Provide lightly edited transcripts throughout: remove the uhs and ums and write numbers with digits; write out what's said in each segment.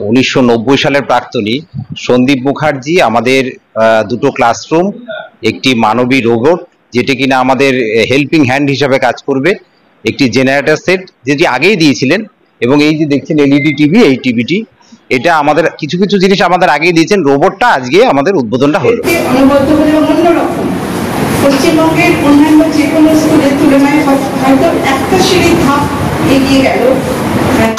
1990 সালের প্রাক্তনী সন্দীপ মুখার্জি আমাদের দুটো ক্লাসরুম, একটি মানবী রোবট যেটি কিনা আমাদের হেল্পিং হ্যান্ড হিসাবে কাজ করবে, একটি জেনারেটর সেট যেটি আগেই দিয়েছিলেন, এবং এই যে দেখছেন এলইডি টিভি, এই টিভিটি এটা আমাদের কিছু কিছু জিনিস আমাদের আগেই দিয়েছেন। রোবটটা আজকে আমাদের উদ্বোধনটা হলো। পশ্চিমবঙ্গের অন্যান্য যে কোনো স্কুলের তুলনায় হয়তো একটা সিঁড়ি ধাপ এগিয়ে গেল।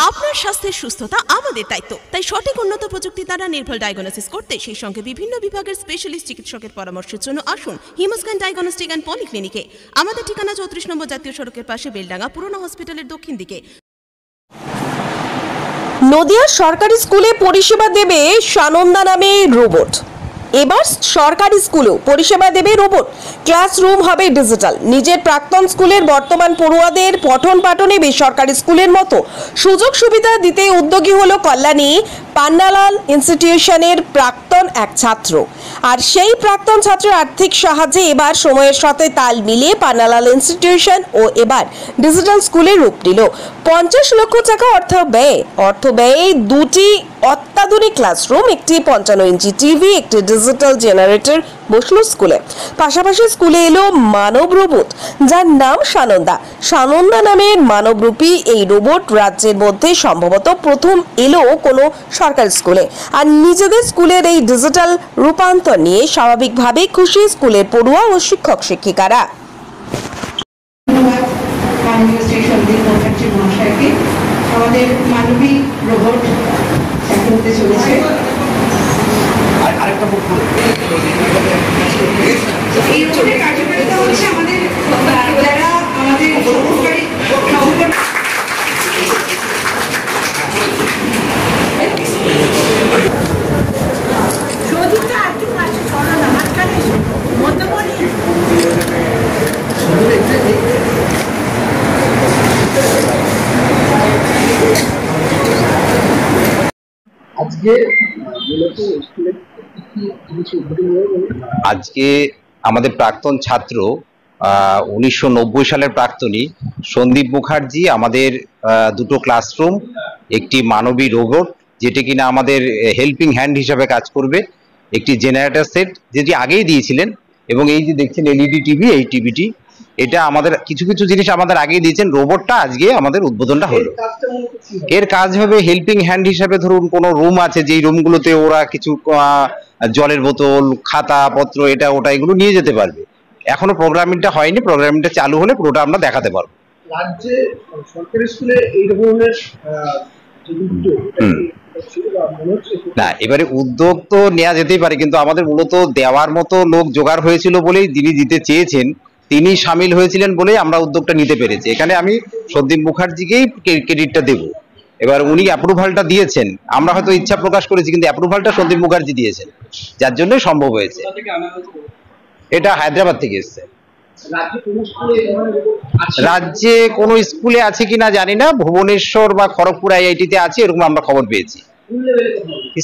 আপনার স্বাস্থ্যের সুস্থতা আমাদের দায়িত্ব, তাই সঠিক উন্নত প্রযুক্তি দ্বারা নির্ভুল ডায়াগনোসিস করতে সেই সঙ্গে বিভিন্ন বিভাগের স্পেশালিস্ট চিকিৎসকের পরামর্শের জন্য আসুন হিমোস্ক্যান ডায়াগনস্টিক অ্যান্ড পলিক্লিনিকে। আমাদের ঠিকানা 34 নম্বর জাতীয় সড়কের পাশে, বেলডাঙ্গা পুরনো হসপিটালের দক্ষিণ দিকে। নদিয়ার সরকারি স্কুলে পরিষেবা দেবে সানন্দা নামে রোবট। এবার সরকারি স্কুলেও পরিষেবা দেবে রোবট। ক্লাসরুম হবে ডিজিটাল। নিজের প্রাক্তন স্কুলের বর্তমান পড়ুয়াদের পঠন পাঠনে বেসরকারি স্কুলের মতো সুযোগ সুবিধা দিতে উদ্যোগী হলো কল্যাণী পান্নালাল ইনস্টিটিউশনের প্রাক্তন এক ছাত্র। আর সেই প্রাক্তন ছাত্রের আর্থিক সাহায্যে এবার সময়ের সাথে তাল মিলিয়ে পান্নালাল ইনস্টিটিউশন ও এবার ডিজিটাল স্কুলের রূপ নিল। 50 লক্ষ টাকা অর্থ ব্যয়ে দুটি অত্যাধুনিক ক্লাসরুম, একটি 55 ইঞ্চি টিভি, একটি ডিজিটাল জেনারেটর বসলো স্কুলে। পাশাপাশি স্কুলে এলো মানব রোবট, যার নাম সানন্দা নামের মানবরূপী এই রোবট রাজ্যের মধ্যে সম্ভবত প্রথম এলো কোনো সরকারি স্কুলে। আর নিজেদের স্কুলের এই ডিজিটাল রূপান্তর নিয়ে স্বাভাবিকভাবে খুশি স্কুলের পড়ুয়া ও শিক্ষক শিক্ষিকারা। আমাদের মানবী রোবট হতে চলেছে। এই রোবটের কার্যকারিতা হচ্ছে আমাদের যারা আমাদের সরকারি আজকে আমাদের প্রাক্তন ছাত্র 1990 সালের প্রাক্তনী সন্দীপ মুখার্জি আমাদের দুটো ক্লাসরুম, একটি মানবী রোবট যেটি কিনা আমাদের হেল্পিং হ্যান্ড হিসাবে কাজ করবে, একটি জেনারেটর সেট যেটি আগেই দিয়েছিলেন, এবং এই যে দেখছেন এলইডি টিভি, এই টিভিটি এটা আমাদের কিছু কিছু জিনিস আমাদের আগেই দিয়েছেন। রোবটটা আজকে আমাদের উদ্বোধনটা হলো। এর কাজ হবে হেল্পিং হ্যান্ড হিসাবে, ধরুন কোনো রুম আছে, যেই রুমগুলোতে ওরা কিছু জলের বোতল, খাতা পত্র, এটা ওটা এগুলো নিয়ে যেতে পারবে। এখনো প্রোগ্রামিংটা হয়নি, প্রোগ্রামিংটা চালু হলে পুরোটা আমরা দেখাতে পারবো। রাজ্যে সরকারি স্কুলে এই ধরনের না, এবারে উদ্যোগ তো নেওয়া যেতেই পারে, কিন্তু আমাদের মূলত দেওয়ার মতো লোক জোগাড় হয়েছিল বলেই, যিনি দিতে চেয়েছেন তিনি সামিল হয়েছিলেন বলেই আমরা উদ্যোগটা নিতে পেরেছি। এখানে আমি সন্দীপ মুখার্জিকেই ক্রেডিটটা দেব। এবার উনি অ্যাপ্রুভালটা দিয়েছেন, আমরা হয়তো ইচ্ছা প্রকাশ করেছি, কিন্তু অ্যাপ্রুভালটা সন্দীপ মুখার্জি দিয়েছেন, যার জন্যই সম্ভব হয়েছে। এটা হায়দ্রাবাদ থেকে এসছে। রাজ্যে কোনো স্কুলে আছে কিনা জানি না, ভুবনেশ্বর বা খড়গপুর আইআইটিতে আছে এরকম আমরা খবর পেয়েছি।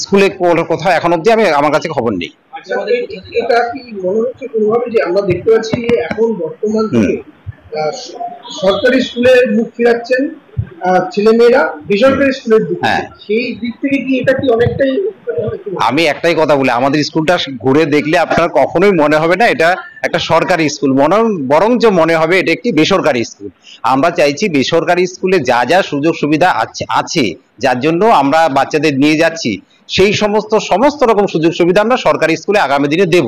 স্কুলে কোথাও এখন অব্দি আমার কাছে খবর নেই। এটা কি মনে হচ্ছে কোনোভাবে যে আমরা দেখতে পাচ্ছি এখন বর্তমান সরকারি স্কুলে মুখ ফিরাচ্ছেন ছেলেমেয়েরা বেসরকারি স্কুলের দিকে, সেই দিক থেকে কি এটা কি অনেকটাই? আমি একটাই কথা বলি, আমাদের স্কুলটা ঘুরে দেখলে আপনার কখনোই মনে হবে না এটা একটা সরকারি স্কুল, বরঞ্চ মনে হবে এটা একটি বেসরকারি স্কুল। আমরা চাইছি বেসরকারি স্কুলে যা যা সুযোগ সুবিধা আছে, যার জন্য আমরা বাচ্চাদের নিয়ে যাচ্ছি, সেই সমস্ত রকম সুযোগ সুবিধা আমরা সরকারি স্কুলে আগামী দিনে দেব।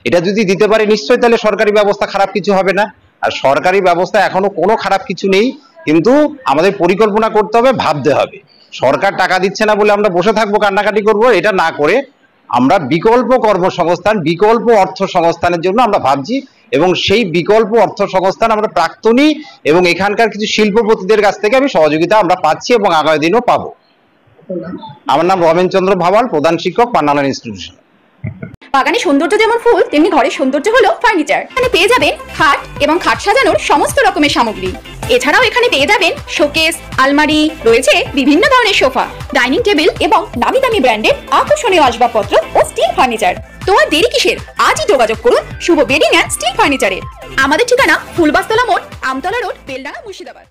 এটা যদি দিতে পারি নিশ্চয়ই তাহলে সরকারি ব্যবস্থা খারাপ কিছু হবে না। আর সরকারি ব্যবস্থা এখনো কোনো খারাপ কিছু নেই, কিন্তু আমাদের পরিকল্পনা করতে হবে, ভাবতে হবে। সরকার টাকা দিচ্ছে না বলে আমরা বসে থাকবো, কান্নাকাটি করবো, এটা না করে আমরা বিকল্প কর্মসংস্থান, বিকল্প অর্থ সংস্থানের জন্য আমরা ভাবছি, এবং সেই বিকল্প অর্থ সংস্থান আমরা প্রাক্তনী এবং এখানকার কিছু শিল্পপতিদের কাছ থেকে আমি সহযোগিতা আমরা পাচ্ছি এবং আগামী দিনও পাবো। আমার নাম রমেন চন্দ্র ভাওয়াল, প্রধান শিক্ষক, পান্নালাল ইনস্টিটিউশন। বাগানে সৌন্দর্য যেমন ফুল, তেমনি ঘরের সৌন্দর্য হলো ফার্নিচার। এখানে পেয়ে যাবেন খাট এবং খাট সাজানোর সমস্ত রকমের সামগ্রী। এছাড়াও এখানে পেয়ে যাবেন শোকেস, আলমারি, রয়েছে বিভিন্ন ধরনের সোফা, ডাইনিং টেবিল এবং নামি দামি ব্র্যান্ডের আকর্ষণীয় আসবাবপত্র ও স্টিল ফার্নিচার। তো আর দেরি কিসের? আজই যোগাযোগ করুন শুভ বেডিং অ্যান্ড স্টিল ফার্নিচারে। আমাদের ঠিকানা ফুলবাস্তলা মোড়, আমতলা রোড, বেলডাঙ্গা, মুর্শিদাবাদ।